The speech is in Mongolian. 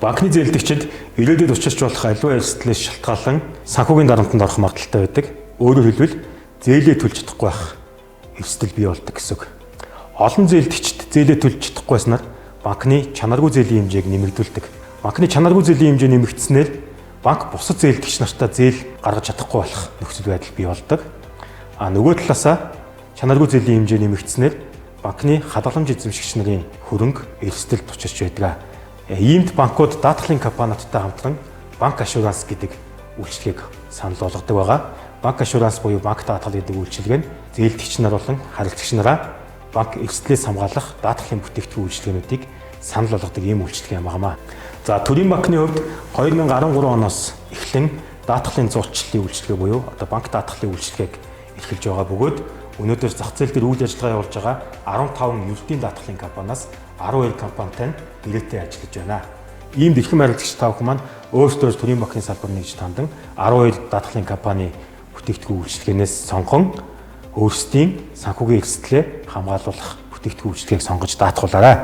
Банкны зээлдэгчид ирээдүйд учирч болох аливаа эрсдлээс шалтгаалan санхүүгийн дарамтанд орох магадaltaй байдаг. Өөрөөр хэлбэл зээлээ төлж чадахгүй байх эрсдэл бий болдог гэсэн үг. Олон зээлдэгчид зээлээ төлж чадахгүй байснаар банкны чанаргүй зээлийн хэмжээг нэмэгдүүлдэг. Банкны чанаргүй зээлийн хэмжээ нэмэгдснээр банк бусад зээлдэгч нартаа зээл гаргаж чадахгүй болох нөхцөл байдал бий болдог. Нөгөө талаасаа чанаргүй зээлийн хэмжээ нэмэгдснээр банкны хадгаламж эзэмшигч нарын хөрөнгө эрсдэлд учирч байдаг. Иймд банкуд даатгалын компаниудтай хамтран банк ашуранс гэдэг үйлчилгээг санал болгодог байгаа. Банк ашуранс буюу банк даатгал гэдэг үйлчилгээ нь зээлдэгч нар болон харилцагч нараа банк эрсдлээс хамгаалах даатгалын бүтээгдэхүүн үйлчилгээнүүдийг санал болгодог ийм үйлчилгээ юм байна. За төрийн банкны хувьд 2013 оноос эхлэн даатгалын зурчлалын үйлчилгээ буюу одоо банк даатгалын үйлчилгээг эрхэлж байгаа бөгөөд өнөөдөр зах зээл дээр үйл ажиллагаа явуулж байгаа 15 ердийн даатгалын компаниас 12 компанитай гэрээтэй ажиллаж байна. Иймд эрхэм харилцагч та бүхэн маань өөрсдөө төрийн банкны салбар нэгж тандан 12 даатгалын компани бүтээгдэхүүн үйлчилгээнээс сонгон өөрсдийн санхүүгийн эрсдлээ хамгаалуулах бүтээгдэхүүн үйлчилгээг сонгож даатгуулаарай.